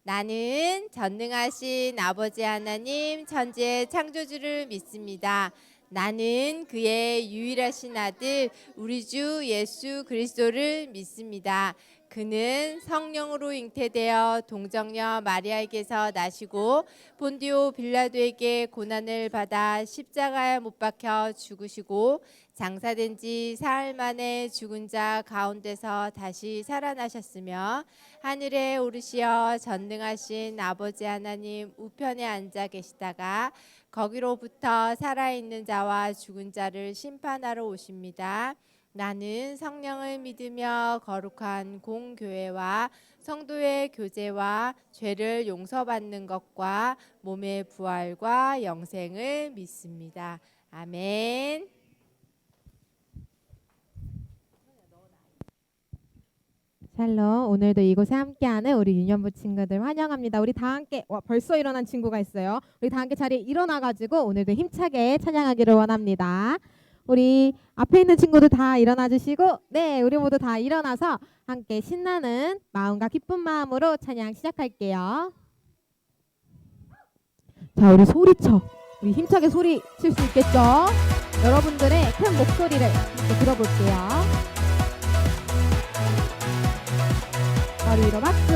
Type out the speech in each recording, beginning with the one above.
나는 전능하신 아버지 하나님 천지의 창조주를 믿습니다. 나는 그의 유일하신 아들 우리 주 예수 그리스도를 믿습니다. 그는 성령으로 잉태되어 동정녀 마리아에게서 나시고 본디오 빌라도에게 고난을 받아 십자가에 못 박혀 죽으시고 장사된 지 사흘 만에 죽은 자 가운데서 다시 살아나셨으며 하늘에 오르시어 전능하신 아버지 하나님 우편에 앉아 계시다가 거기로부터 살아있는 자와 죽은 자를 심판하러 오십니다. 나는 성령을 믿으며 거룩한 공교회와 성도의 교제와 죄를 용서받는 것과 몸의 부활과 영생을 믿습니다. 아멘. 샬롬, 오늘도 이곳에 함께하는 우리 유년부 친구들 환영합니다. 우리 다 함께 벌써 일어난 친구가 있어요. 우리 다 함께 자리에 일어나가지고 오늘도 힘차게 찬양하기를 원합니다. 우리 앞에 있는 친구들 다 일어나 주시고, 네, 우리 모두 다 일어나서 함께 신나는 마음과 기쁜 마음으로 찬양 시작할게요. 자, 우리 소리쳐, 우리 힘차게 소리 칠 수 있겠죠? 여러분들의 큰 목소리를 함께 들어볼게요. 머리 위로 박수.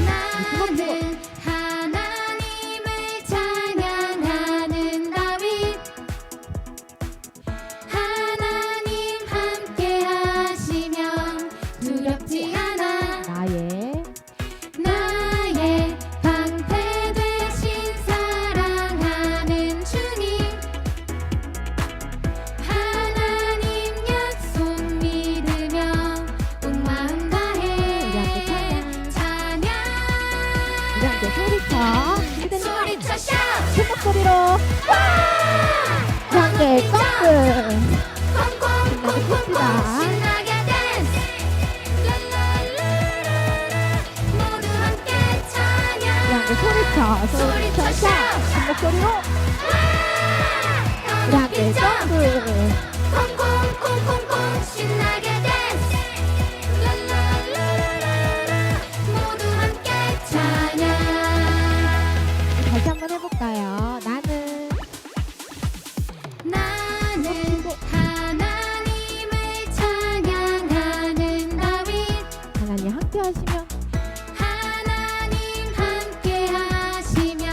나는 하나님을 찬양하는 다윗 하나님 함께 하시면 두렵지 않아 나의 방패 되신 사랑하는 주님 하나님 약속 믿으며 온 마음 다해 찬양 우리 함께 소리쳐. 소리쳐 샤ut 큰 목소리로. 우리 함께 점프. 콩콩콩콩콩 신나게 댄스 랄랄라라라 모두 함께 우리 찬양 함께 소리쳐. 샤ut. 큰 목소리로. 우리 함께 점프. 콩콩콩콩콩 신나게 댄스 랄랄라라라 모두 함께 찬양 다시 한번 해볼까요? 나는 하나님을 찬양하는 다윗 하나님 함께 하시면 하나님 함께 하시면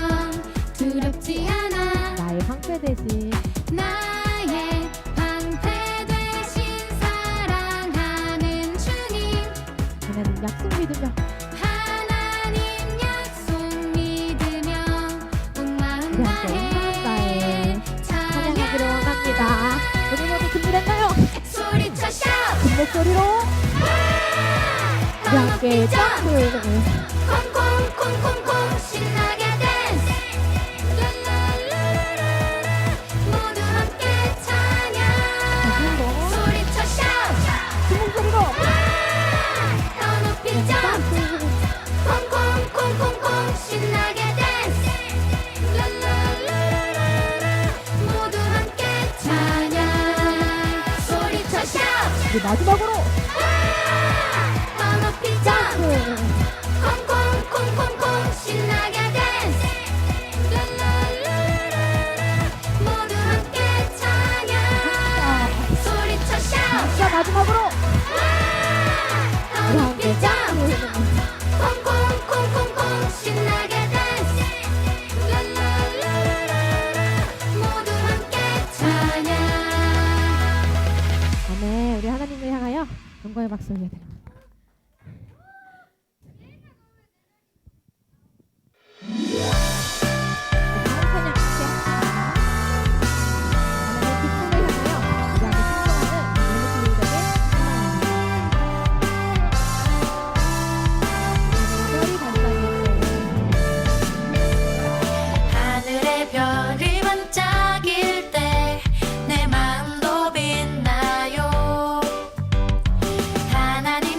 두렵지 않아 나의 방패 되신 나의 방패 되신 사랑하는 주님 하나님 약속 믿으며 하나님 약속 믿으며 온 마음 우리 함께 온 마음 다해 찬양하기를 찬양 원합니다. 우리 모두 준비됐나요? 소리쳐 샤ut 큰 목소리로 우리 함께 점프. 콩콩콩콩콩 신나게 댄스 랄랄라라라 모두 함께 찬양 다시 한번 소리쳐 샤ut 큰 목소리로 더 높이 점프 콩콩콩콩콩 신나게 댄스 랄랄라라라 모두 함께 찬양 소리쳐 샤ut 우리 마지막으로 더 높이 점프 콩콩콩콩콩 신나게 댄스 랄랄라라라 모두 함께 찬양 소리쳐 샤ut 진짜 마지막으로 더 우리 높이 함께 점프 점프. 콩콩콩콩콩 신나게 댄스 랄랄라라라 모두 함께 찬양 아멘. 우리 하나님을 향하여 영광의 박수 올려드립니다. 다음 찬양 함께 합니다. 하나님의 기쁨을 향하여 우리 함께 충성하는 예수 그리스도의 하늘의 별이 반짝일 때 내 마음도 빛나요 하나님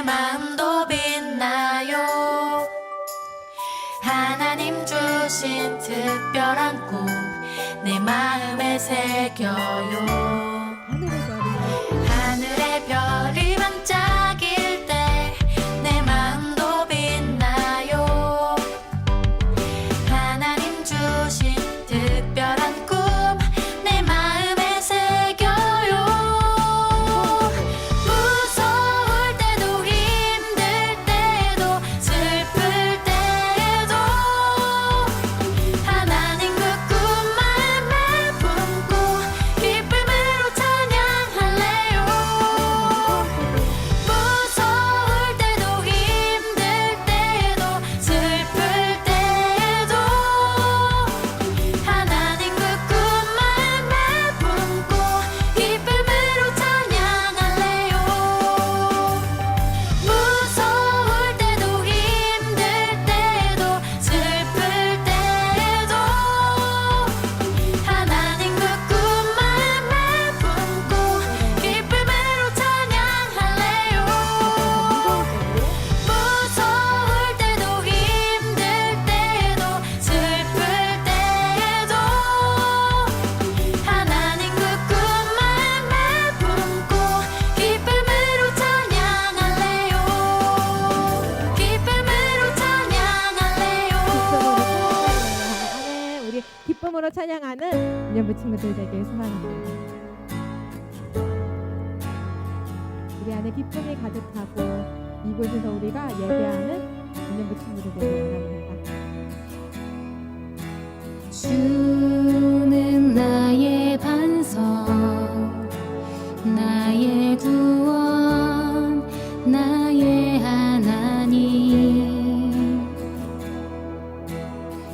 내 마음도 빛나요. 하나님 주신 특별한 꿈 내 마음에 새겨요. 하늘의 별이 반짝일 때 내 마음도 빛나요. 하나님 주신 특별한 꿈 내 마음에 새겨요. 무서울 때도 힘들 때도 슬플 때도 하나님 그 꿈 마음에 품고 기쁨으로 찬양할래요. 무서울 때도 힘들 때도 슬플 때도 하나님 그 꿈 마음에 품고 기쁨으로 찬양할래요. 무서울 때도 힘들 때도 슬플 때도 하나님 그 꿈 마음에 품고 기쁨으로 찬양할래요. 무서울 때도 힘들 때도 슬플 때도 하나님 그 꿈 마음에 품고 기쁨으로 찬양할래요. 기쁨으로 찬양할래요. 아멘. 우리 기쁨으로 찬양하는 유년부 친구들 되길 소망합니다. 우리 안에 기쁨이 가득하고 이곳에서 우리가 예배하는 유년부 친구들 되길 원합니다. 주는 나의 반석 나의 구원 나의 하나님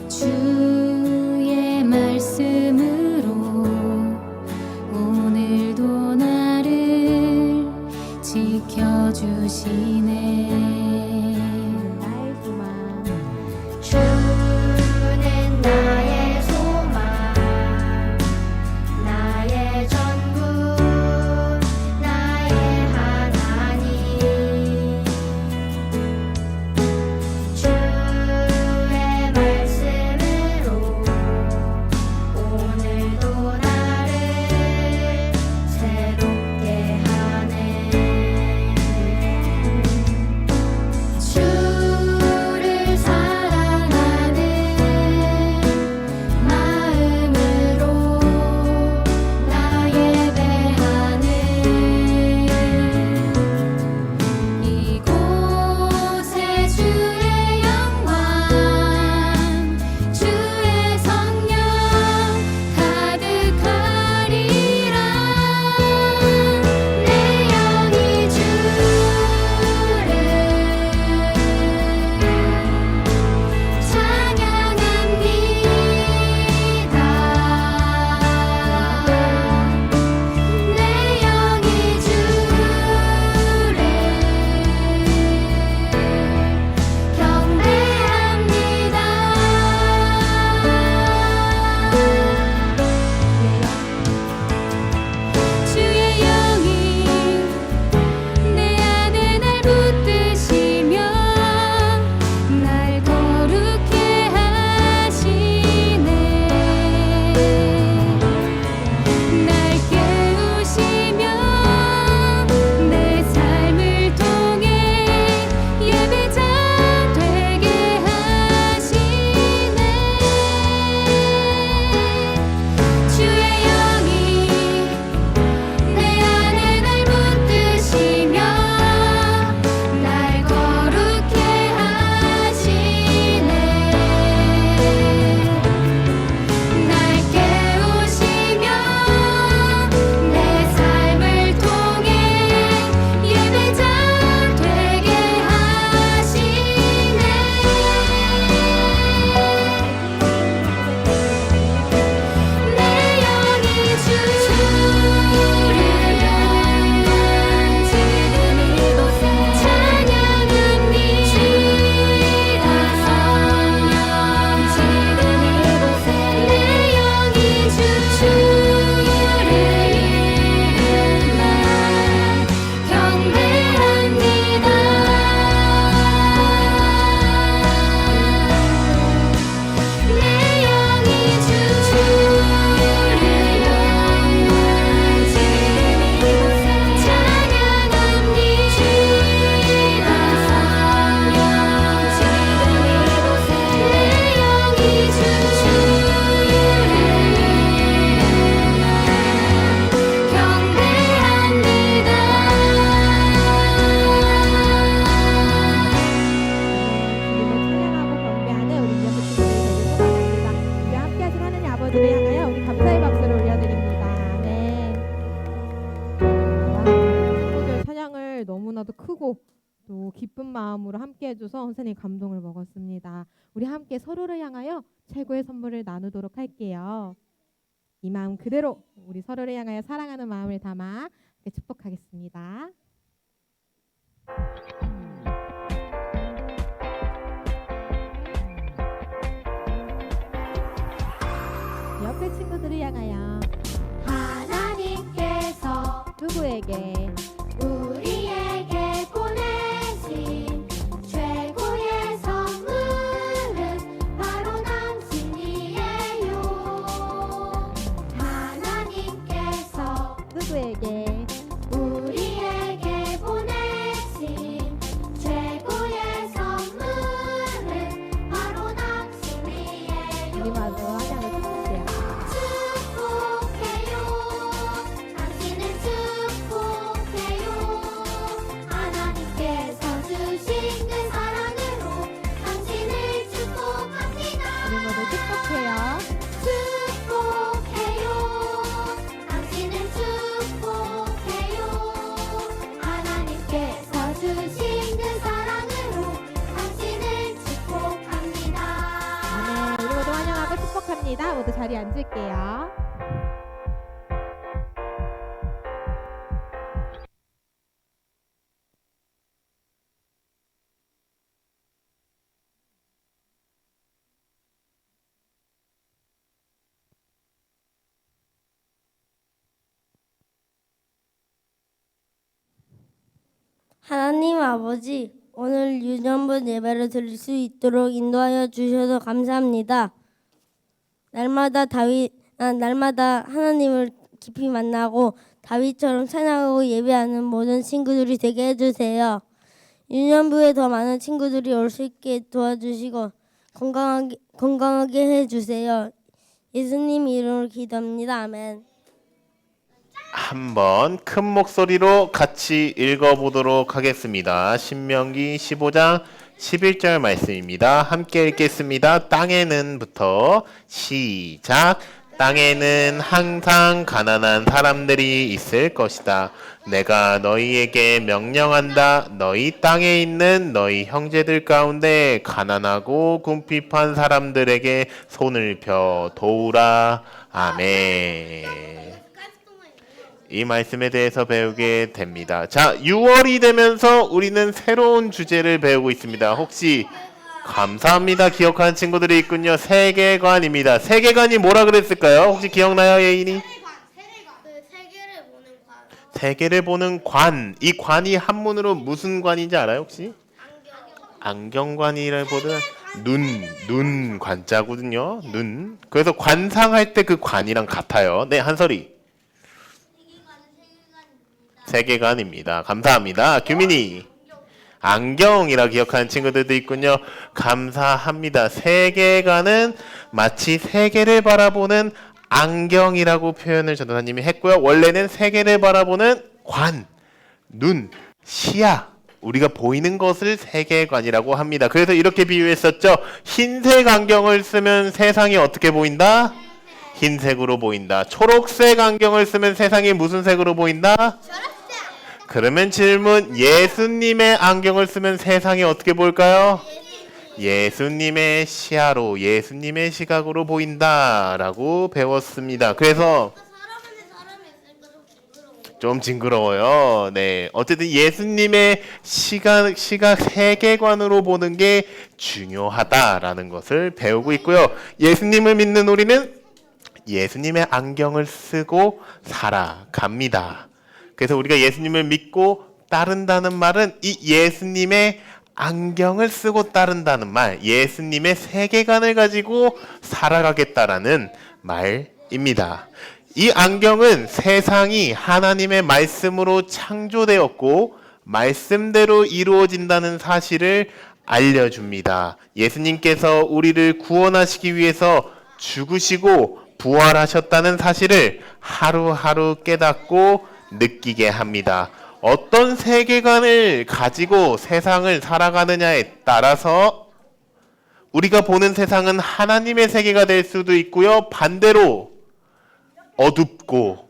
주의 말씀으로 오늘도 나를 지켜주시네. 나의 소망 주는 나의 소망 아버지를 향하여 우리 감사의 박수를 올려드립니다. 아멘. 친구들 찬양을 너무나도 크고 또 기쁜 마음으로 함께 해줘서 선생님 감동을 먹었습니다. 우리 함께 서로를 향하여 최고의 선물을 나누도록 할게요. 이 마음 그대로 우리 서로를 향하여 사랑하는 마음을 담아 축복하겠습니다. 옆에 친구들을 향하여 하나님께서 누구에게 우리에게 보내신 최고의 선물은 바로 당신이에요. 하나님께서 누구에게 우리에게 보내신 최고의 선물은 바로 당신이에요. 우리 마저 환영을 축복해요. 축복해요. 당신을 축복해요. 하나님께서 주신 그 사랑으로 당신을 축복합니다. 우리 모두 축복해요. 축복해요. 당신을 축복해요. 하나님께서 주신 그 사랑으로 당신을 축복합니다. 아멘. 우리 모두 환영하고 축복합니다. 모두 자리에 앉을게요. 하나님 아버지, 오늘 유년부 예배를 드릴 수 있도록 인도하여 주셔서 감사합니다. 날마다 하나님을 깊이 만나고 다윗처럼 찬양하고 예배하는 모든 친구들이 되게 해주세요. 유년부에 더 많은 친구들이 올 수 있게 도와주시고 건강하게 해주세요. 예수님 이름으로 기도합니다. 아멘. 한번 큰 목소리로 같이 읽어보도록 하겠습니다. 신명기 15장 11절 말씀입니다. 함께 읽겠습니다. 땅에는부터 시작. 땅에는 항상 가난한 사람들이 있을 것이다. 내가 너희에게 명령한다. 너희 땅에 있는 너희 형제들 가운데 가난하고 궁핍한 사람들에게 손을 펴 도우라. 아멘. 이 말씀에 대해서 배우게 됩니다. 자, 6월이 되면서 우리는 새로운 주제를 배우고 있습니다. 혹시 감사합니다 기억하는 친구들이 있군요. 세계관입니다. 세계관이 뭐라 그랬을까요? 혹시 기억나요, 예인이? 세계를 보는 관. 이 관이 한문으로 무슨 관인지 알아요, 혹시? 안경관이라기보다 눈 관자거든요. 눈. 그래서 관상할 때 그 관이랑 같아요. 네, 한설이. 세계관입니다. 감사합니다. 규민이. 안경이라 기억하는 친구들도 있군요. 감사합니다. 세계관은 마치 세계를 바라보는 안경이라고 표현을 전도사님이 했고요. 원래는 세계를 바라보는 관, 눈, 시야, 우리가 보이는 것을 세계관이라고 합니다. 그래서 이렇게 비유했었죠. 흰색 안경을 쓰면 세상이 어떻게 보인다? 흰색으로 보인다. 초록색 안경을 쓰면 세상이 무슨 색으로 보인다? 그러면 질문, 예수님의 안경을 쓰면 세상이 어떻게 볼까요? 예수님의 시야로, 예수님의 시각으로 보인다라고 배웠습니다. 그래서 좀 징그러워요. 네, 어쨌든 예수님의 시각 세계관으로 보는 게 중요하다라는 것을 배우고 있고요. 예수님을 믿는 우리는 예수님의 안경을 쓰고 살아갑니다. 그래서 우리가 예수님을 믿고 따른다는 말은 이 예수님의 안경을 쓰고 따른다는 말, 예수님의 세계관을 가지고 살아가겠다라는 말입니다. 이 안경은 세상이 하나님의 말씀으로 창조되었고 말씀대로 이루어진다는 사실을 알려줍니다. 예수님께서 우리를 구원하시기 위해서 죽으시고 부활하셨다는 사실을 하루하루 깨닫고 느끼게 합니다. 어떤 세계관을 가지고 세상을 살아가느냐에 따라서 우리가 보는 세상은 하나님의 세계가 될 수도 있고요. 반대로 어둡고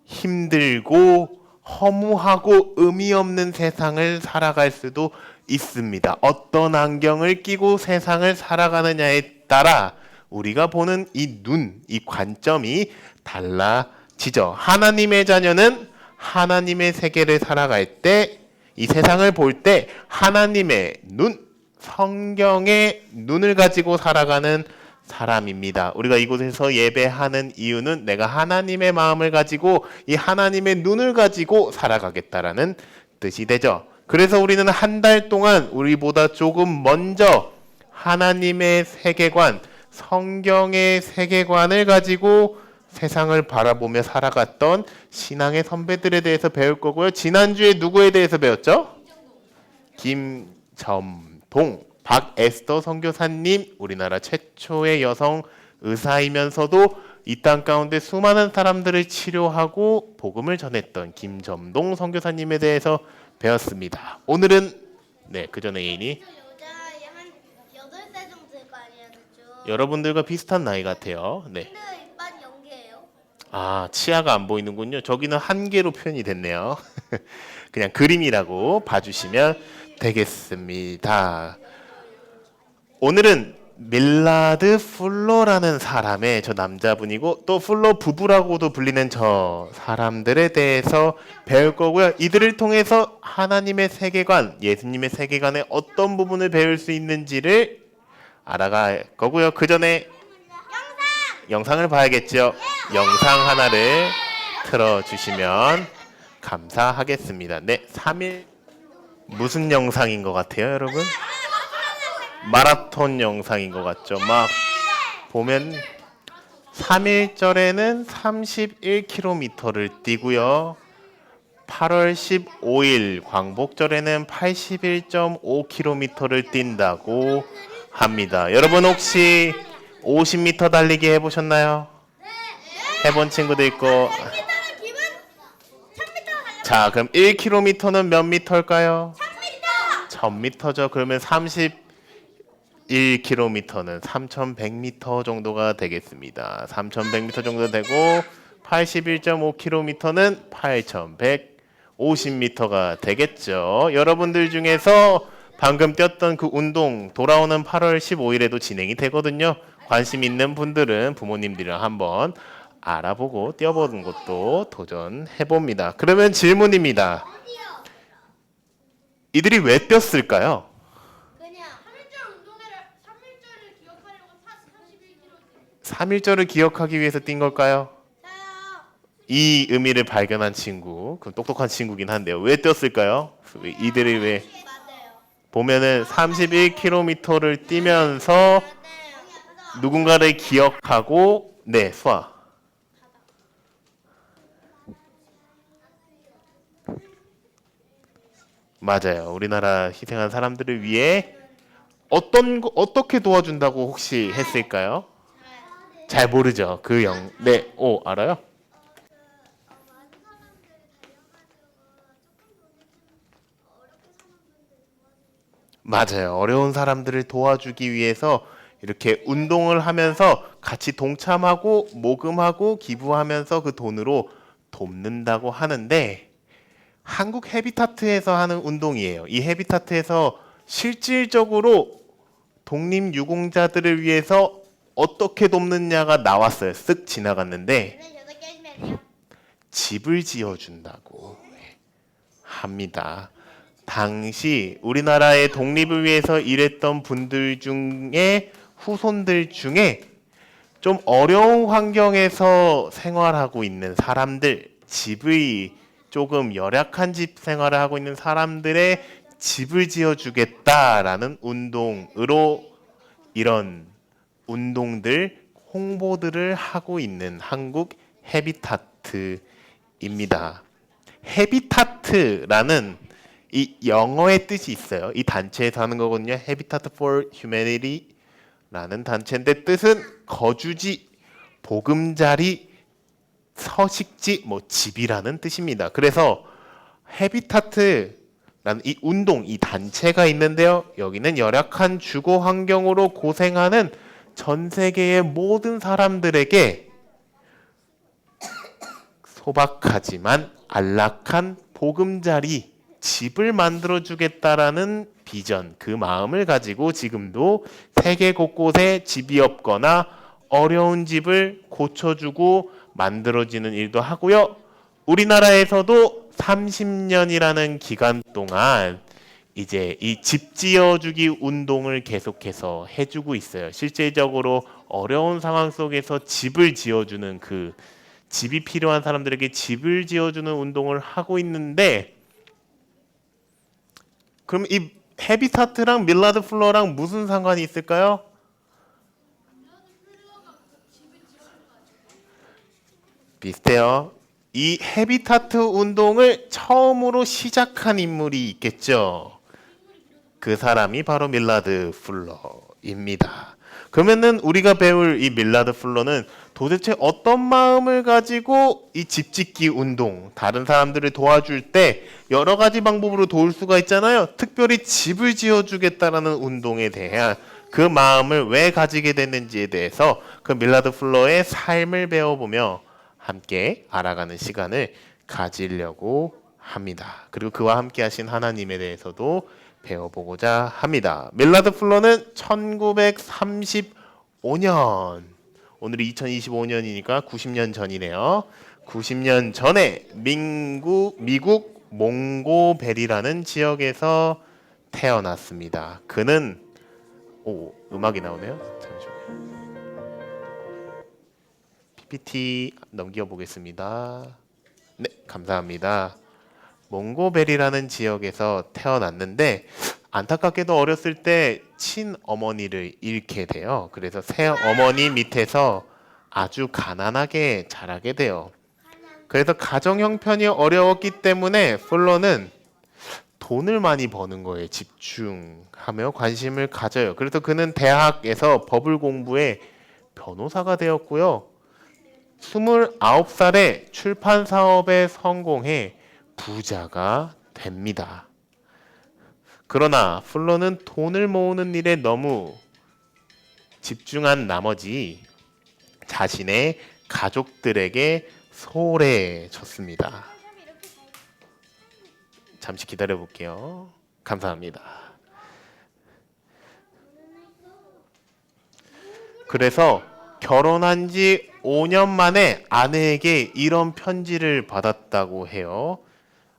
힘들고 허무하고 의미 없는 세상을 살아갈 수도 있습니다. 어떤 안경을 끼고 세상을 살아가느냐에 따라 우리가 보는 이 눈, 이 관점이 달라지죠. 하나님의 자녀는 하나님의 세계를 살아갈 때, 이 세상을 볼 때 하나님의 눈, 성경의 눈을 가지고 살아가는 사람입니다. 우리가 이곳에서 예배하는 이유는 내가 하나님의 마음을 가지고 이 하나님의 눈을 가지고 살아가겠다라는 뜻이 되죠. 그래서 우리는 한 달 동안 우리보다 조금 먼저 하나님의 세계관, 성경의 세계관을 가지고 세상을 바라보며 살아갔던 신앙의 선배들에 대해서 배울 거고요. 지난주에 누구에 대해서 배웠죠? 김점동, 박에스더 선교사님, 우리나라 최초의 여성 의사이면서도 이 땅 가운데 수많은 사람들을 치료하고 복음을 전했던 김점동 선교사님에 대해서 배웠습니다. 오늘은 그 전에 예인이 여자애 한 8살 정도 될 거 아니에요, 그죠? 여러분들과 비슷한 나이 같아요. 네. 근데 이빨 연계예요. 아, 치아가 안 보이는군요. 저기는 한 개로 표현이 됐네요. 그냥 그림이라고 봐주시면 되겠습니다. 오늘은 밀라드 풀러라는 사람의, 저 남자분이고 또 풀러 부부라고도 불리는 저 사람들에 대해서 배울 거고요. 이들을 통해서 하나님의 세계관, 예수님의 세계관의 어떤 부분을 배울 수 있는지를 알아갈 거고요. 그 전에 영상을 봐야겠죠. 영상 하나를 틀어주시면 감사하겠습니다. 네, 3일 무슨 영상인 것 같아요, 여러분? 마라톤 영상인 것 같죠. 막 보면 3일절에는 31km를 뛰고요. 8월 15일 광복절에는 81.5km를 뛴다고 합니다. 여러분 혹시 50m 달리기 해보셨나요? 해본 친구도 있고. 자, 그럼 1km는 몇 미터일까요? 1000m죠. 그러면 31km는 3100m 정도가 되겠습니다. 3100m 정도 되고 81.5km는 8150m가 되겠죠. 여러분들 중에서 방금 뛰었던 그 운동 돌아오는 8월 15일에도 진행이 되거든요. 관심 있는 분들은 부모님들이랑 한번 알아보고 뛰어보는 것도 도전해봅니다. 그러면 질문입니다. 이들이 왜 뛰었을까요? 그냥 3.1절을 기억하기 위해서 뛴 걸까요? 이 의미를 발견한 친구, 그 똑똑한 친구긴 한데요. 왜 뛰었을까요? 이들이 왜 보면은 31km를 뛰면서 누군가를 기억하고 수아. 맞아요. 우리나라 희생한 사람들을 위해 어떻게 도와준다고 혹시 했을까요? 잘 모르죠. 알아요? 맞아요. 어려운 사람들을 도와주기 위해서 이렇게 운동을 하면서 같이 동참하고 모금하고 기부하면서 그 돈으로 돕는다고 하는데, 한국 헤비타트에서 하는 운동이에요. 이 헤비타트에서 실질적으로 독립유공자들을 위해서 어떻게 돕느냐가 나왔어요. 쓱 지나갔는데 집을 지어준다고 합니다. 당시 우리나라의 독립을 위해서 일했던 분들 중에 후손들 중에 좀 어려운 환경에서 생활하고 있는 사람들, 집의 조금 열악한 집 생활을 하고 있는 사람들의 집을 지어주겠다라는 운동으로 이런 운동들, 홍보들을 하고 있는 한국 헤비타트입니다. 헤비타트라는 이 영어의 뜻이 있어요. 이 단체에서 하는 거거든요. Habitat for Humanity라는 단체인데 뜻은 거주지, 보금자리, 서식지, 집이라는 뜻입니다. 그래서 헤비타트 라는 이 운동, 이 단체가 있는데요. 여기는 열악한 주거 환경으로 고생하는 전 세계의 모든 사람들에게 소박하지만 안락한 보금자리, 집을 만들어주겠다라는 비전, 그 마음을 가지고 지금도 세계 곳곳에 집이 없거나 어려운 집을 고쳐주고 만들어지는 일도 하고요. 우리나라에서도 30년이라는 기간 동안 이제 이 집 지어주기 운동을 계속해서 해주고 있어요. 실질적으로 어려운 상황 속에서 집을 지어주는 그 집이 필요한 사람들에게 집을 지어주는 운동을 하고 있는데, 그럼 이 헤비타트랑 밀라드 플러랑 무슨 상관이 있을까요? 비슷해요. 이 헤비타트 운동을 처음으로 시작한 인물이 있겠죠. 그 사람이 바로 밀라드 플러입니다. 그러면은 우리가 배울 이 밀라드 플러는 도대체 어떤 마음을 가지고 이 집짓기 운동, 다른 사람들을 도와줄 때 여러 가지 방법으로 도울 수가 있잖아요. 특별히 집을 지어주겠다라는 운동에 대한 그 마음을 왜 가지게 됐는지에 대해서 그 밀라드 플러의 삶을 배워보며 함께 알아가는 시간을 가지려고 합니다. 그리고 그와 함께 하신 하나님에 대해서도 배워보고자 합니다. 밀라드 플러는 1935년, 오늘이 2025년이니까 90년 전이네요. 90년 전에 미국 몽고베리라는 지역에서 태어났습니다. 그는 음악이 나오네요. 잠시만요. PPT 넘겨보겠습니다. 네, 감사합니다. 몽고베리라는 지역에서 태어났는데 안타깝게도 어렸을 때 친어머니를 잃게 돼요. 그래서 새어머니 밑에서 아주 가난하게 자라게 돼요. 그래서 가정 형편이 어려웠기 때문에 플러는 돈을 많이 버는 거에 집중하며 관심을 가져요. 그래서 그는 대학에서 법을 공부해 변호사가 되었고요. 29살에 출판 사업에 성공해 부자가 됩니다. 그러나 플러는 돈을 모으는 일에 너무 집중한 나머지 자신의 가족들에게 소홀해졌습니다. 잠시 기다려 볼게요. 감사합니다. 그래서 결혼한 지 5년 만에 아내에게 이런 편지를 받았다고 해요.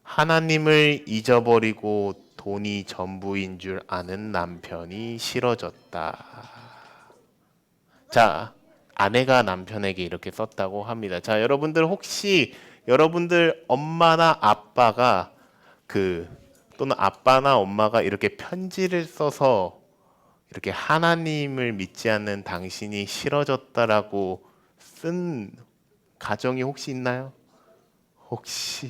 하나님을 잊어버리고 돈이 전부인 줄 아는 남편이 싫어졌다. 자, 아내가 남편에게 이렇게 썼다고 합니다. 자, 여러분들 혹시 여러분들 엄마나 아빠가 또는 아빠나 엄마가 이렇게 편지를 써서 이렇게 하나님을 믿지 않는 당신이 싫어졌다라고 쓴 가정이 혹시 있나요? 혹시?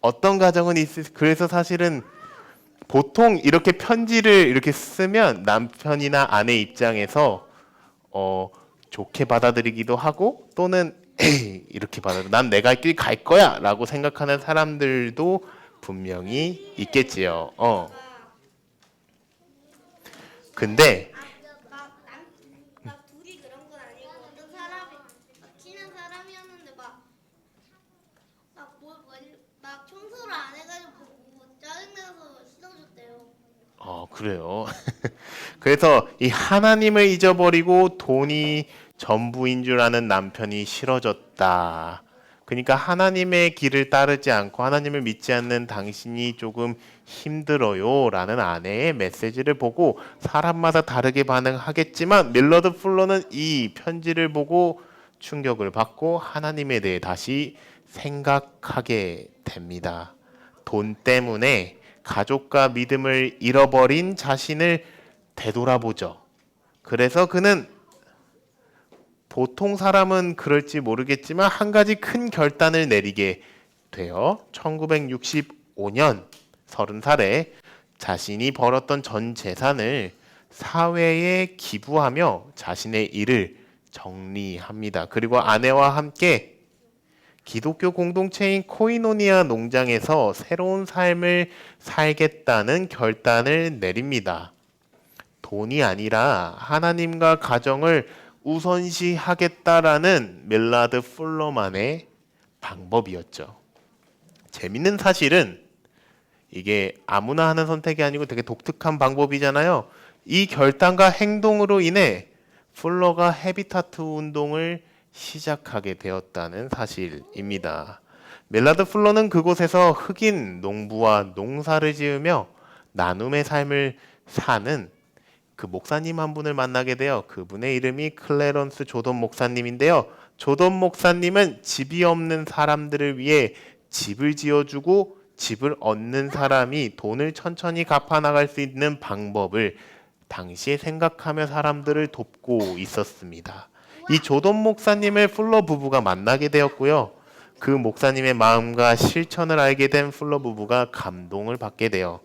어떤 가정은 그래서 사실은 보통 이렇게 편지를 이렇게 쓰면 남편이나 아내 입장에서 좋게 받아들이기도 하고 또는 에이, 이렇게 받아들여 난 내 갈 길 갈 거야 라고 생각하는 사람들도 분명히 있겠지요. 근데 막 둘이 그런 건 아니고 어떤 사람이 막 친한 사람이었는데 막 청소를 안 해가지고 짜증나서 싫어졌대요. 그래요. 그래서 이 하나님을 잊어버리고 돈이 전부인 줄 아는 남편이 싫어졌다. 그러니까 하나님의 길을 따르지 않고 하나님을 믿지 않는 당신이 조금 힘들어요 라는 아내의 메시지를 보고 사람마다 다르게 반응하겠지만 밀러드 플러는 이 편지를 보고 충격을 받고 하나님에 대해 다시 생각하게 됩니다. 돈 때문에 가족과 믿음을 잃어버린 자신을 되돌아보죠. 그래서 그는 보통 사람은 그럴지 모르겠지만 한 가지 큰 결단을 내리게 돼요. 1965년 30살에 자신이 벌었던 전 재산을 사회에 기부하며 자신의 일을 정리합니다. 그리고 아내와 함께 기독교 공동체인 코이노니아 농장에서 새로운 삶을 살겠다는 결단을 내립니다. 돈이 아니라 하나님과 가정을 우선시하겠다라는 밀라드 풀러만의 방법이었죠. 재밌는 사실은 이게 아무나 하는 선택이 아니고 되게 독특한 방법이잖아요. 이 결단과 행동으로 인해 풀러가 헤비타트 운동을 시작하게 되었다는 사실입니다. 밀라드 풀러는 그곳에서 흑인 농부와 농사를 지으며 나눔의 삶을 사는 그 목사님 한 분을 만나게 되어 그분의 이름이 클래런스 조던 목사님인데요. 조던 목사님은 집이 없는 사람들을 위해 집을 지어주고 집을 얻는 사람이 돈을 천천히 갚아나갈 수 있는 방법을 당시에 생각하며 사람들을 돕고 있었습니다. 이 조던 목사님을 풀러 부부가 만나게 되었고요. 그 목사님의 마음과 실천을 알게 된 풀러 부부가 감동을 받게 돼요.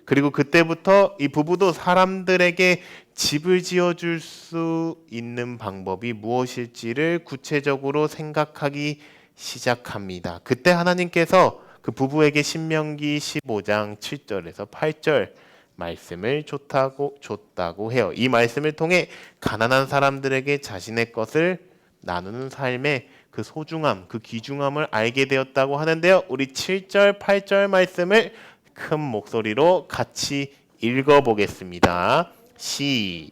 그리고 그때부터 이 부부도 사람들에게 집을 지어줄 수 있는 방법이 무엇일지를 구체적으로 생각하기 시작합니다. 그때 하나님께서 그 부부에게 신명기 15장 7절에서 8절 말씀을 줬다고 해요. 이 말씀을 통해 가난한 사람들에게 자신의 것을 나누는 삶의 그 소중함, 그 귀중함을 알게 되었다고 하는데요. 우리 7절, 8절 말씀을 큰 목소리로 같이 읽어보겠습니다.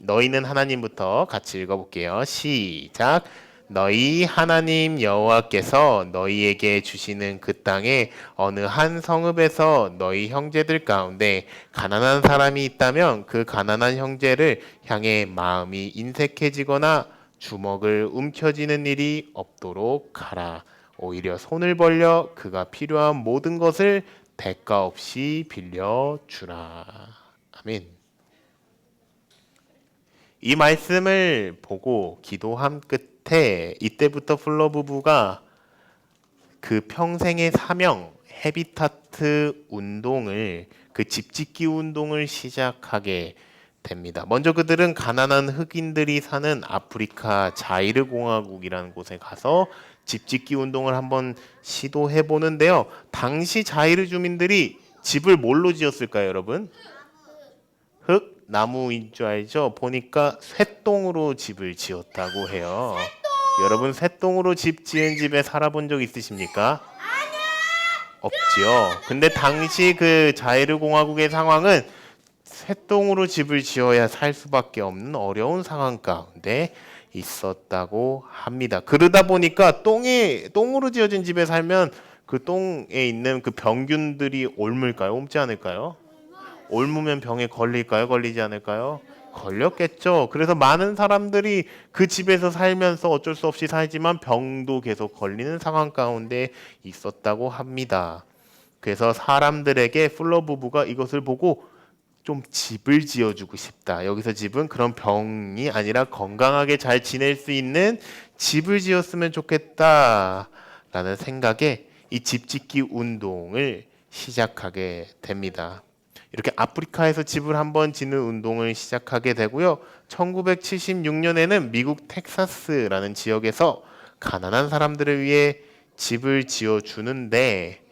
너희는 하나님부터 같이 읽어볼게요. 시작. 너희 하나님 여호와께서 너희에게 주시는 그 땅에 어느 한 성읍에서 너희 형제들 가운데 가난한 사람이 있다면 그 가난한 형제를 향해 마음이 인색해지거나 주먹을 움켜쥐는 일이 없도록 하라. 오히려 손을 벌려 그가 필요한 모든 것을 대가 없이 빌려주라. 아멘. 이 말씀을 보고 기도한 끝에 이때부터 풀러 부부가 그 평생의 사명 헤비타트 운동을 그 집짓기 운동을 시작하게 됩니다. 먼저 그들은 가난한 흑인들이 사는 아프리카 자이르 공화국이라는 곳에 가서 집짓기 운동을 한번 시도해 보는데요. 당시 자이르 주민들이 집을 뭘로 지었을까요, 여러분? 흙, 나무인 줄 알죠? 보니까 쇠똥으로 집을 지었다고 해요. 여러분 쇠똥으로 집 지은 집에 살아본 적 있으십니까? 없지요. 근데 당시 그 자이르 공화국의 상황은 쇠똥으로 집을 지어야 살 수밖에 없는 어려운 상황 가운데 있었다고 합니다. 그러다 보니까 똥으로 지어진 집에 살면 그 똥에 있는 그 병균들이 옮을까요? 옮지 않을까요? 옮으면 병에 걸릴까요? 걸리지 않을까요? 걸렸겠죠. 그래서 많은 사람들이 그 집에서 살면서 어쩔 수 없이 살지만 병도 계속 걸리는 상황 가운데 있었다고 합니다. 그래서 사람들에게 풀러 부부가 이것을 보고 좀 집을 지어주고 싶다. 여기서 집은 그런 병이 아니라 건강하게 잘 지낼 수 있는 집을 지었으면 좋겠다라는 생각에 이 집짓기 운동을 시작하게 됩니다. 이렇게 아프리카에서 집을 한번 짓는 운동을 시작하게 되고요. 1976년에는 미국 텍사스라는 지역에서 가난한 사람들을 위해 집을 지어주는데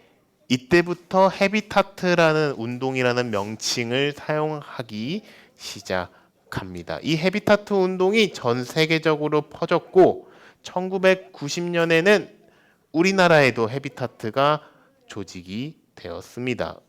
이때부터 헤비타트라는 운동이라는 명칭을 사용하기 시작합니다. 이 헤비타트 운동이 전 세계적으로 퍼졌고 1990년에는 우리나라에도 헤비타트가 조직이 되었습니다.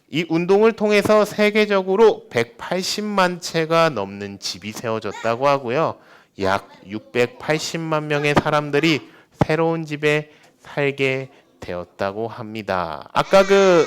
이 운동을 통해서 세계적으로 180만 채가 넘는 집이 세워졌다고 하고요. 약 680만 명의 사람들이 새로운 집에 살게 되었다고 합니다. 아까 그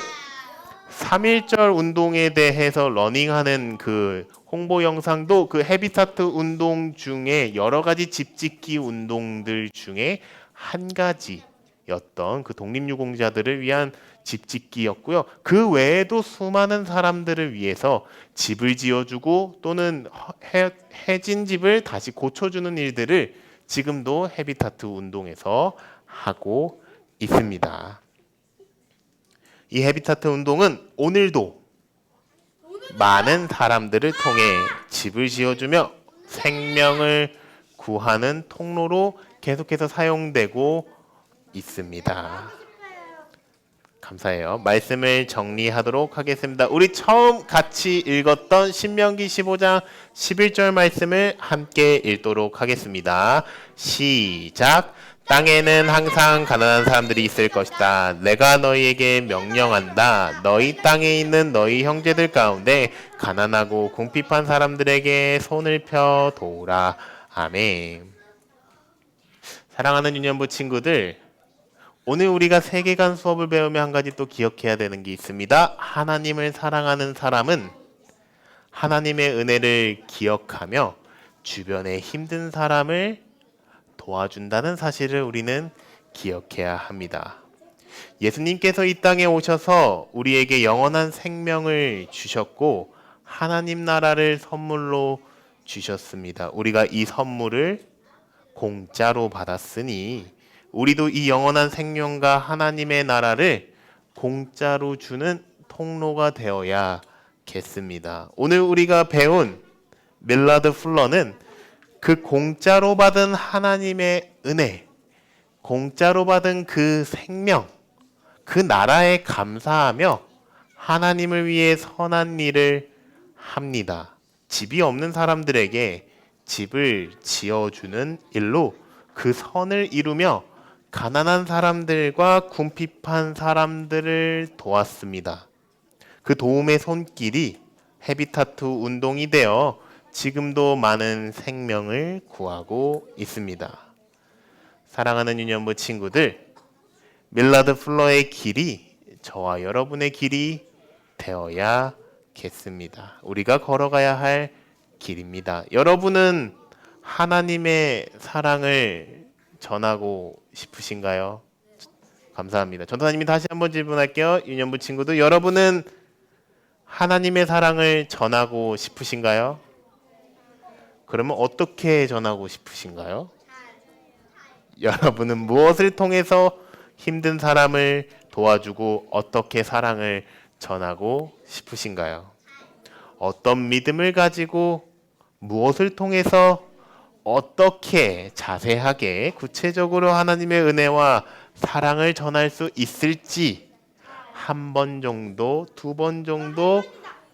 3.1절 운동에 대해서 러닝하는 그 홍보 영상도 그 헤비타트 운동 중에 여러 가지 집짓기 운동들 중에 한 가지였던 그 독립유공자들을 위한 집짓기였고요. 그 외에도 수많은 사람들을 위해서 집을 지어주고 또는 해진 집을 다시 고쳐주는 일들을 지금도 헤비타트 운동에서 하고 있습니다. 이 헤비타트 운동은 오늘도 많은 사람들을 통해 집을 지어주며 생명을 구하는 통로로 계속해서 사용되고 있습니다. 감사해요. 말씀을 정리하도록 하겠습니다. 우리 처음 같이 읽었던 신명기 15장 11절 말씀을 함께 읽도록 하겠습니다. 시작. 땅에는 항상 가난한 사람들이 있을 것이다. 내가 너희에게 명령한다. 너희 땅에 있는 너희 형제들 가운데 가난하고 궁핍한 사람들에게 손을 펴 도우라. 아멘. 사랑하는 유년부 친구들, 오늘 우리가 세계관 수업을 배우며 한 가지 또 기억해야 되는 게 있습니다. 하나님을 사랑하는 사람은 하나님의 은혜를 기억하며 주변에 힘든 사람을 도와준다는 사실을 우리는 기억해야 합니다. 예수님께서 이 땅에 오셔서 우리에게 영원한 생명을 주셨고 하나님 나라를 선물로 주셨습니다. 우리가 이 선물을 공짜로 받았으니 우리도 이 영원한 생명과 하나님의 나라를 공짜로 주는 통로가 되어야겠습니다. 오늘 우리가 배운 밀라드 플러는 그 공짜로 받은 하나님의 은혜, 공짜로 받은 그 생명, 그 나라에 감사하며 하나님을 위해 선한 일을 합니다. 집이 없는 사람들에게 집을 지어주는 일로 그 선을 이루며 가난한 사람들과 궁핍한 사람들을 도왔습니다. 그 도움의 손길이 헤비타트 운동이 되어 지금도 많은 생명을 구하고 있습니다. 사랑하는 유년부 친구들, 밀라드 플러의 길이 저와 여러분의 길이 되어야겠습니다. 우리가 걸어가야 할 길입니다. 여러분은 하나님의 사랑을 전하고 싶으신가요? 감사합니다. 전도사님이 다시 한번 질문할게요. 유년부 친구들, 여러분은 하나님의 사랑을 전하고 싶으신가요? 그러면 어떻게 전하고 싶으신가요? 여러분은 무엇을 통해서 힘든 사람을 도와주고 어떻게 사랑을 전하고 싶으신가요? 어떤 믿음을 가지고 무엇을 통해서 어떻게 자세하게 구체적으로 하나님의 은혜와 사랑을 전할 수 있을지 한 번 정도, 두 번 정도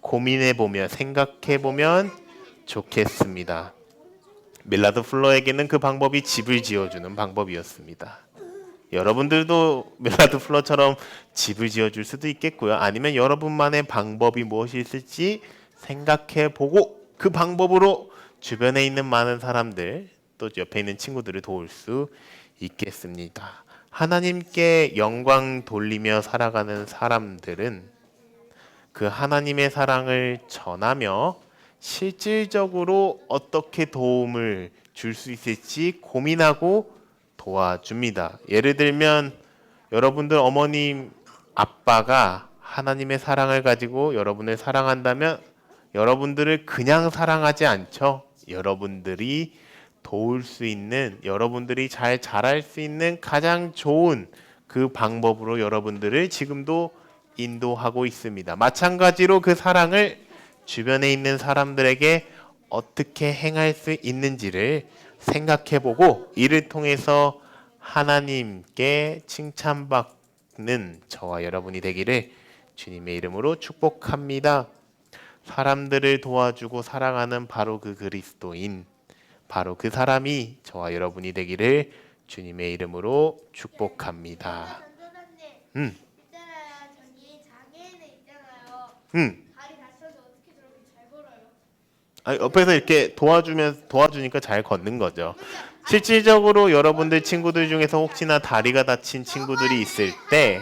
고민해 보면, 생각해 보면 좋겠습니다. 밀라드 플러에게는 그 방법이 집을 지어주는 방법이었습니다. 여러분들도 밀라드 플러처럼 집을 지어줄 수도 있겠고요. 아니면 여러분만의 방법이 무엇이 있을지 생각해 보고 그 방법으로 주변에 있는 많은 사람들, 또 옆에 있는 친구들을 도울 수 있겠습니다. 하나님께 영광 돌리며 살아가는 사람들은 그 하나님의 사랑을 전하며 실질적으로 어떻게 도움을 줄 수 있을지 고민하고 도와줍니다. 예를 들면 여러분들 어머님, 아빠가 하나님의 사랑을 가지고 여러분을 사랑한다면 여러분들을 그냥 사랑하지 않죠. 여러분들이 도울 수 있는, 여러분들이 잘 자랄 수 있는 가장 좋은 그 방법으로 여러분들을 지금도 인도하고 있습니다. 마찬가지로 그 사랑을 주변에 있는 사람들에게 어떻게 행할 수 있는지를 생각해보고 이를 통해서 하나님께 칭찬받는 저와 여러분이 되기를 주님의 이름으로 축복합니다. 사람들을 도와주고 사랑하는 바로 그 그리스도인, 바로 그 사람이 저와 여러분이 되기를 주님의 이름으로 축복합니다. 전도사님, 있잖아요. 저기 장애인들 있잖아요. 다리 다쳐서 어떻게 저렇게 잘 걸어요? 아니, 옆에서 이렇게 도와주니까 잘 걷는 거죠. 실질적으로 여러분들 친구들 중에서 혹시나 다리가 다친 친구들이 있을 때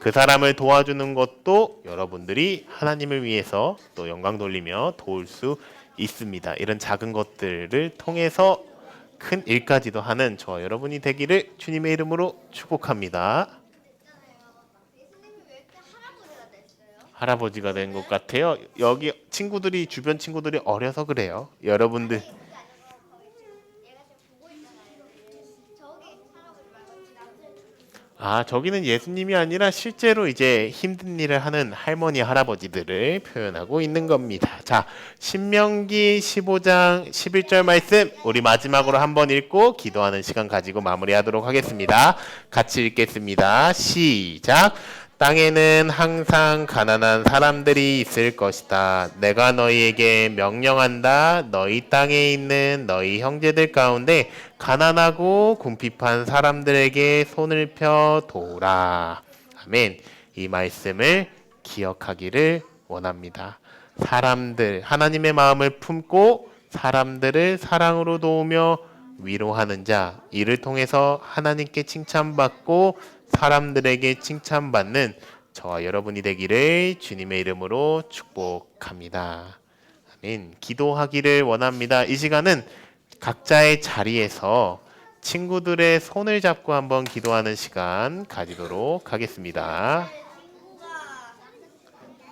그 사람을 도와주는 것도 여러분들이 하나님을 위해서 또 영광 돌리며 도울 수 있습니다. 이런 작은 것들을 통해서 큰 일까지도 하는 저와 여러분이 되기를 주님의 이름으로 축복합니다. 예수님이 왜 이렇게 할아버지가 됐어요? 할아버지가 된 것 같아요. 여기 친구들이, 주변 친구들이 어려서 그래요. 여러분들 얘가 지금 보고 있잖아요. 저기 할아버지 말고 남들. 저기는 예수님이 아니라 실제로 이제 힘든 일을 하는 할머니, 할아버지들을 표현하고 있는 겁니다. 자, 신명기 15장 11절 말씀 우리 마지막으로 한번 읽고 기도하는 시간 가지고 마무리하도록 하겠습니다. 같이 읽겠습니다. 시작. 땅에는 항상 가난한 사람들이 있을 것이다. 내가 너희에게 명령한다. 너희 땅에 있는 너희 형제들 가운데 가난하고 궁핍한 사람들에게 손을 펴 도우라. 아멘. 이 말씀을 기억하기를 원합니다. 사람들, 하나님의 마음을 품고 사람들을 사랑으로 도우며 위로하는 자, 이를 통해서 하나님께 칭찬받고 사람들에게 칭찬받는 저와 여러분이 되기를 주님의 이름으로 축복합니다. 아멘. 기도하기를 원합니다. 이 시간은 각자의 자리에서 친구들의 손을 잡고 한번 기도하는 시간 가지도록 하겠습니다.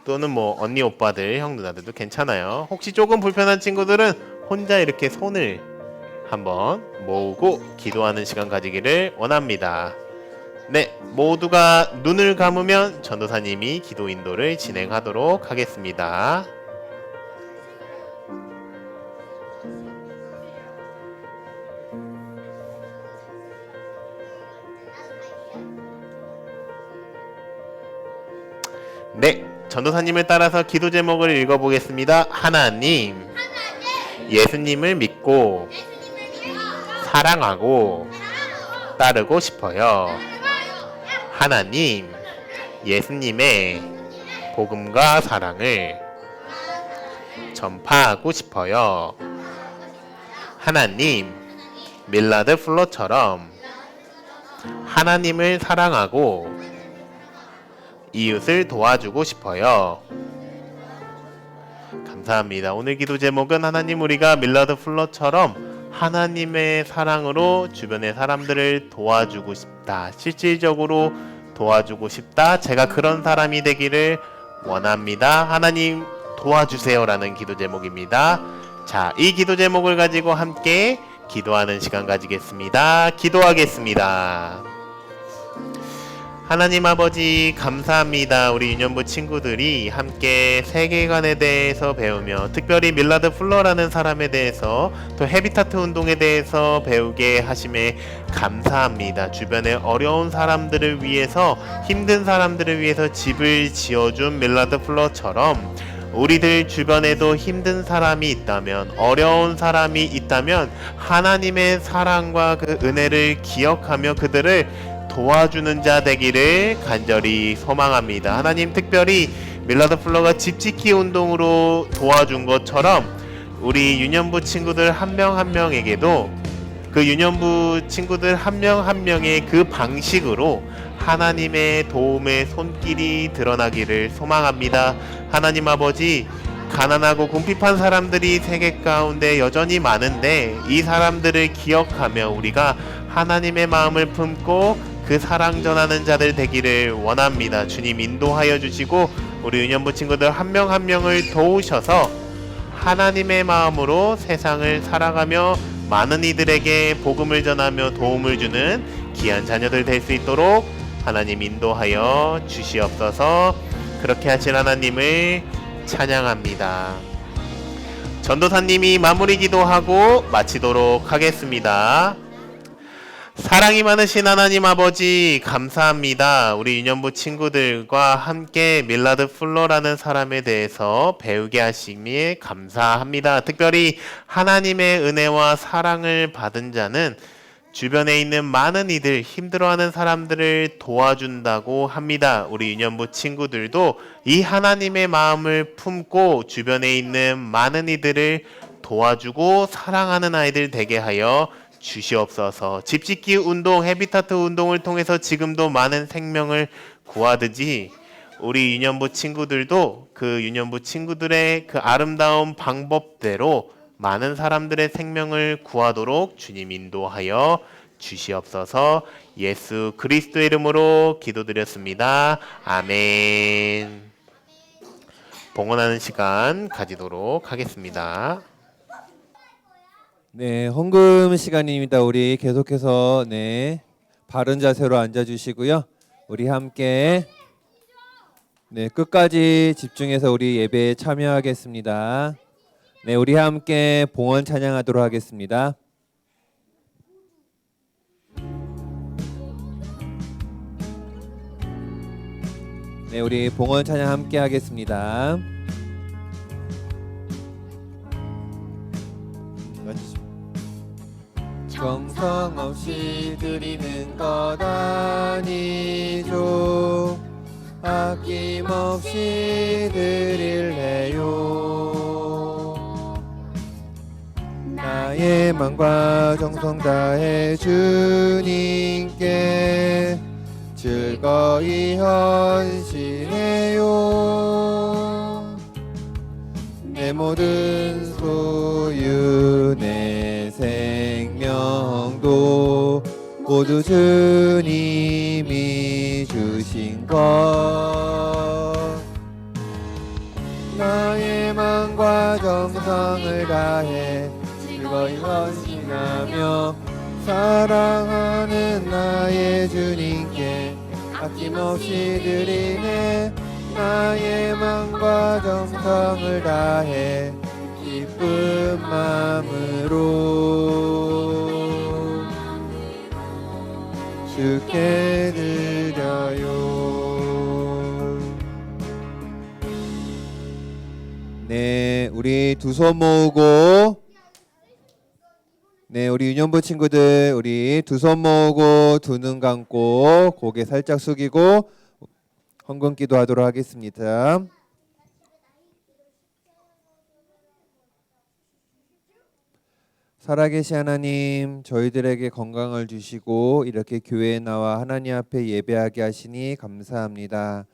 또는 뭐 언니 오빠들 형 누나들도 괜찮아요. 혹시 조금 불편한 친구들은 혼자 이렇게 손을 한번 모으고 기도하는 시간 가지기를 원합니다. 네, 모두가 눈을 감으면 전도사님이 기도 인도를 진행하도록 하겠습니다. 네, 전도사님을 따라서 기도 제목을 읽어보겠습니다. 하나님, 예수님을 믿고 사랑하고 따르고 싶어요. 하나님, 예수님의 복음과 사랑을 전파하고 싶어요. 하나님, 밀라드 플로처럼 하나님을 사랑하고 이웃을 도와주고 싶어요. 감사합니다. 오늘 기도 제목은 하나님, 우리가 밀라드 플러처럼 하나님의 사랑으로 주변의 사람들을 도와주고 싶다. 실질적으로 도와주고 싶다. 제가 그런 사람이 되기를 원합니다. 하나님 도와주세요라는 기도 제목입니다. 자, 이 기도 제목을 가지고 함께 기도하는 시간 가지겠습니다. 기도하겠습니다. 하나님 아버지, 감사합니다. 우리 유년부 친구들이 함께 세계관에 대해서 배우며 특별히 밀라드 플러라는 사람에 대해서 또 헤비타트 운동에 대해서 배우게 하심에 감사합니다. 주변에 어려운 사람들을 위해서, 힘든 사람들을 위해서 집을 지어준 밀라드 플러처럼 우리들 주변에도 힘든 사람이 있다면, 어려운 사람이 있다면 하나님의 사랑과 그 은혜를 기억하며 그들을 도와주는 자 되기를 간절히 소망합니다. 하나님, 특별히 밀라드 플러가 집 짓기 운동으로 도와준 것처럼 우리 유년부 친구들 한 명 한 명에게도 그 유년부 친구들 한 명 한 명의 그 방식으로 하나님의 도움의 손길이 드러나기를 소망합니다. 하나님 아버지, 가난하고 궁핍한 사람들이 세계 가운데 여전히 많은데 이 사람들을 기억하며 우리가 하나님의 마음을 품고 그 사랑 전하는 자들 되기를 원합니다. 주님 인도하여 주시고 우리 유년부 친구들 한 명 한 명을 도우셔서 하나님의 마음으로 세상을 살아가며 많은 이들에게 복음을 전하며 도움을 주는 귀한 자녀들 될 수 있도록 하나님 인도하여 주시옵소서. 그렇게 하신 하나님을 찬양합니다. 전도사님이 마무리 기도하고 마치도록 하겠습니다. 사랑이 많으신 하나님 아버지, 감사합니다. 우리 유년부 친구들과 함께 밀라드 플러라는 사람에 대해서 배우게 하심에 감사합니다. 특별히 하나님의 은혜와 사랑을 받은 자는 주변에 있는 많은 이들, 힘들어하는 사람들을 도와준다고 합니다. 우리 유년부 친구들도 이 하나님의 마음을 품고 주변에 있는 많은 이들을 도와주고 사랑하는 아이들 되게 하여 주시옵소서. 집짓기 운동, 헤비타트 운동을 통해서 지금도 많은 생명을 구하듯이 우리 유년부 친구들도 그 유년부 친구들의 그 아름다운 방법대로 많은 사람들의 생명을 구하도록 주님 인도하여 주시옵소서. 예수 그리스도의 이름으로 기도드렸습니다. 아멘. 봉헌하는 시간 가지도록 하겠습니다. 네, 헌금 시간입니다. 우리 계속해서 바른 자세로 앉아 주시고요. 우리 함께 끝까지 집중해서 우리 예배에 참여하겠습니다. 네, 우리 함께 봉헌 찬양하도록 하겠습니다. 네, 우리 봉헌 찬양 함께 하겠습니다. 정성 없이 드리는 것 아니죠. 아낌없이 드릴래요. 나의 마음과 정성 다해 주님께 즐거이 헌신해요. 내 모든 소유 내 생명도 모두 주님이 주신 것. 나의 마음과 정성을 다해 즐거이 헌신하며 사랑하는 나의 주님께 아낌없이 드리네. 나의 마음과 정성을 다해 기쁜 마음으로 주께 드려요. 네, 우리 두 손 모으고 우리 유년부 친구들 우리 두 손 모으고 두 눈 감고 고개 살짝 숙이고 헌금 기도하도록 하겠습니다. 살아계신 하나님, 저희들에게 건강을 주시고 이렇게 교회에 나와 하나님 앞에 예배하게 하시니 감사합니다.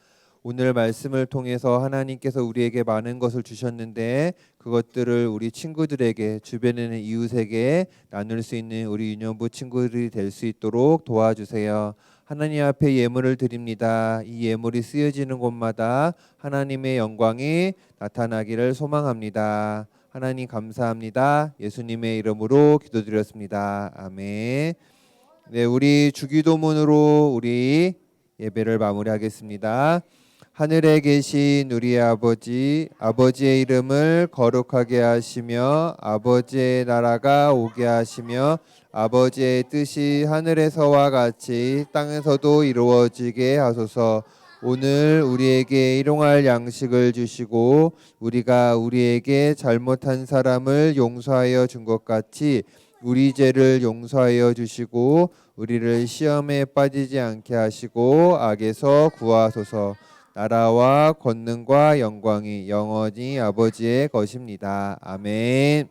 오늘 말씀을 통해서 하나님께서 우리에게 많은 것을 주셨는데 그것들을 우리 친구들에게 주변에 있는 이웃에게 나눌 수 있는 우리 유년부 친구들이 될 수 있도록 도와주세요. 하나님 앞에 예물을 드립니다. 이 예물이 쓰여지는 곳마다 하나님의 영광이 나타나기를 소망합니다. 하나님 감사합니다. 예수님의 이름으로 기도드렸습니다. 아멘. 네, 우리 주기도문으로 우리 예배를 마무리하겠습니다. 하늘에 계신 우리 아버지, 아버지의 이름을 거룩하게 하시며 아버지의 나라가 오게 하시며 아버지의 뜻이 하늘에서와 같이 땅에서도 이루어지게 하소서. 오늘 우리에게 일용할 양식을 주시고 우리가 우리에게 잘못한 사람을 용서하여 준 것 같이 우리 죄를 용서하여 주시고 우리를 시험에 빠지지 않게 하시고 악에서 구하소서. 나라와 권능과 영광이 영원히 아버지의 것입니다. 아멘.